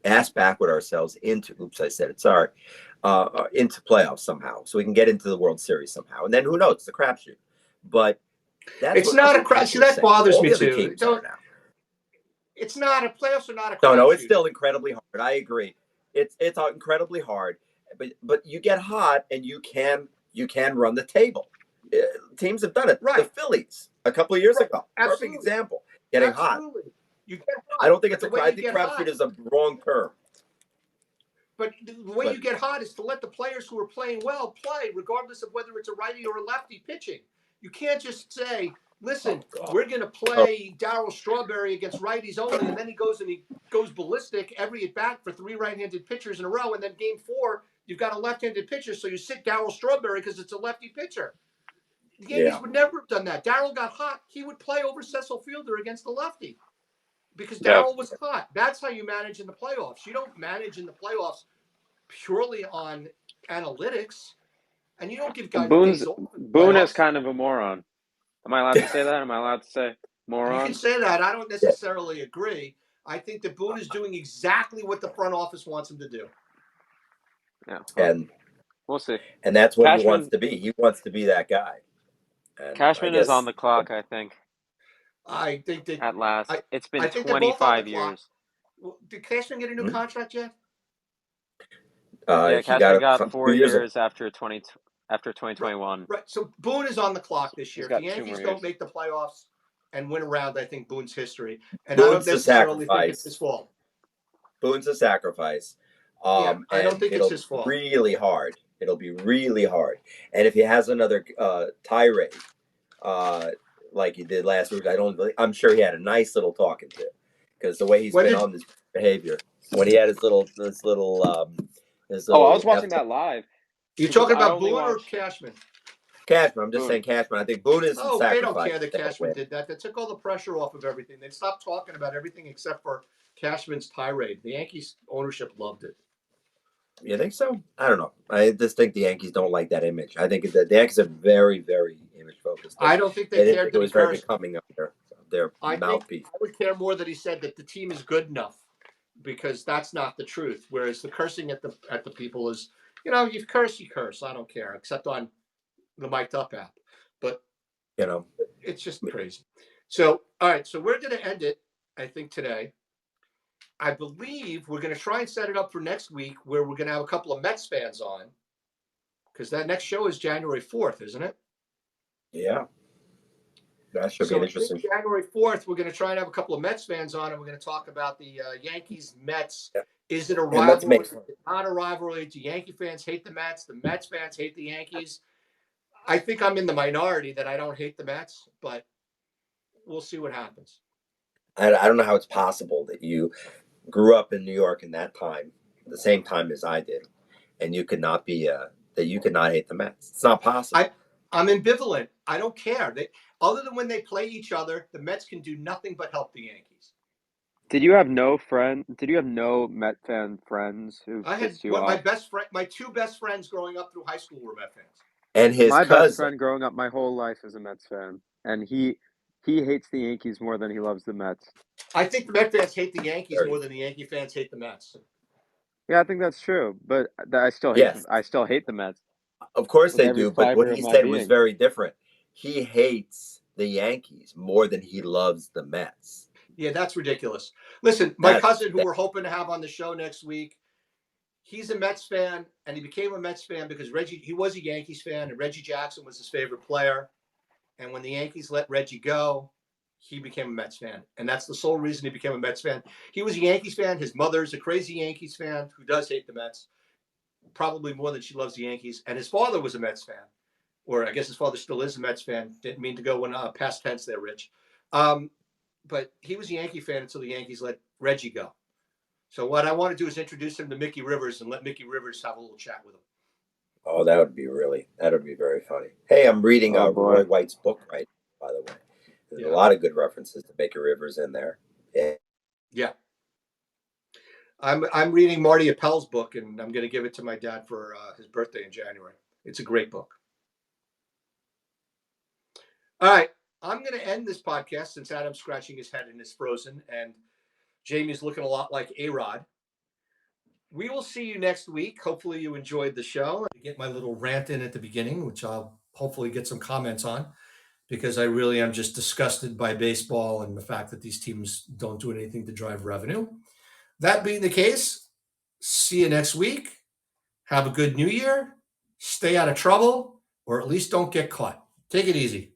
ass backward ourselves into. Oops, I said it. Sorry, into playoffs somehow, so we can get into the World Series somehow, and then who knows? It's a crapshoot. But that's It's what not a other crap. people See, are that saying. bothers All me the other too. teams are now. It's not a playoffs are not a No, it's crapshoot. still incredibly hard. I agree. It's incredibly hard, but you get hot and you can run the table. Teams have done it. Right. The Phillies a couple of years ago, Absolutely. perfect example. Getting hot. You get hot. I don't think it's the way I think crapshoot is a wrong term. But the way you get hot is to let the players who are playing well play, regardless of whether it's a righty or a lefty pitching. You can't just say, listen, we're going to play Darryl Strawberry against righties only, and then he goes ballistic every at bat for 3 right-handed pitchers in a row, and then game 4, you've got a left-handed pitcher, so you sit Darryl Strawberry because it's a lefty pitcher. The Yankees would never have done that. Darryl got hot. He would play over Cecil Fielder against the lefty because Darryl was hot. That's how you manage in the playoffs. You don't manage in the playoffs purely on analytics, and you don't give guys days off. Boone is kind of a moron. Am I allowed to say that? Am I allowed to say moron? You can say that. I don't necessarily agree. I think that Boone is doing exactly what the front office wants him to do. Yeah, and we'll see. And that's what Cashman, he wants to be. He wants to be that guy. And Cashman is on the clock, I think. I think that at last. It's been I think 25 years. Well, did Cashman get a new contract yet? Yeah, He got Cashman it got 4 2 years ago. years after 2021. Right. So Boone is on the clock this He's year. If the got 2 Yankees more don't years. make the playoffs and win around, I think Boone's history. And I don't Boone's a necessarily think it's his sacrifice. fault. Boone's a sacrifice. Yeah, I don't And think it's it'll his be fault. really hard. It'll be really hard. And if he has another tirade, like he did last week, I'm sure he had a nice little talking to, because the way he's When been did on this behavior, when he had his little Oh, I was F watching that live you because talking I about only Boone or watch Cashman? Cashman. I'm just Boone. saying Cashman. I think Boone is a Oh, they don't sacrifice. care that They'll Cashman win. did that. That took all the pressure off of everything. They stopped talking about everything except for Cashman's tirade. The Yankees ownership loved it. You think so? I don't know. I just think the Yankees don't like that image. I think the Yankees are very, very image focused. I don't think they They didn't cared think it that he was very cursed. becoming of their I think mouthpiece. I would care more that he said that the team is good enough, because that's not the truth. Whereas the cursing at the people is, you curse, you curse. I don't care, except on the mic'd up app. But You know, it's just crazy. So, all right. So we're going to end it, I think, today. I believe we're going to try and set it up for next week, where we're going to have a couple of Mets fans on, because that next show is January 4th, isn't it? yeah, that should be So an I think interesting. January 4th, we're going to try and have a couple of Mets fans on, and we're going to talk about the Yankees Mets. Yeah. Is it a And let's rivalry? make Is it not a rivalry? Do Yankee fans hate the Mets? The Mets fans hate the Yankees? I think I'm in the minority that I don't hate the Mets, but we'll see what happens. I don't know how it's possible that you grew up in New York in that time, the same time as I did, and you could not be that you could not hate the Mets. It's not possible. I'm ambivalent. I don't care. Other than when they play each other, the Mets can do nothing but help the Yankees. Did you have no Met fan friends who I had pissed you off? my two best friends growing up through high school were Met fans. And his My best cousin, friend growing up my whole life is a Mets fan, and he hates the Yankees more than he loves the Mets. I think the Met fans hate the Yankees more than the Yankee fans hate the Mets. Yeah, I think that's true, but yes, I still hate the Mets of course with they every do. But what fiber of he my said was being. very different. He hates the Yankees more than he loves the Mets. Yeah, that's ridiculous. Listen, my That's cousin, who we're hoping to have on the show next week, he's a Mets fan, and he became a Mets fan because he was a Yankees fan, and Reggie Jackson was his favorite player. And when the Yankees let Reggie go, he became a Mets fan. And that's the sole reason he became a Mets fan. He was a Yankees fan. His mother's a crazy Yankees fan who does hate the Mets, probably more than she loves the Yankees. And his father was a Mets fan, or I guess his father still is a Mets fan. Didn't mean to go in past tense there, Rich. But he was a Yankee fan until the Yankees let Reggie go. So what I want to do is introduce him to Mickey Rivers and let Mickey Rivers have a little chat with him. Oh, that would be very funny. Hey, I'm reading Oh Roy boy. White's book right now, by the way. There's a Yeah. lot of good references to Mickey Rivers in there. Yeah. I'm reading Marty Appel's book, and I'm going to give it to my dad for his birthday in January. It's a great book. All right. I'm going to end this podcast since Adam's scratching his head and is frozen, and Jamie's looking a lot like A-Rod. We will see you next week. Hopefully you enjoyed the show. I get my little rant in at the beginning, which I'll hopefully get some comments on, because I really am just disgusted by baseball and the fact that these teams don't do anything to drive revenue. That being the case, see you next week. Have a good new year. Stay out of trouble, or at least don't get caught. Take it easy.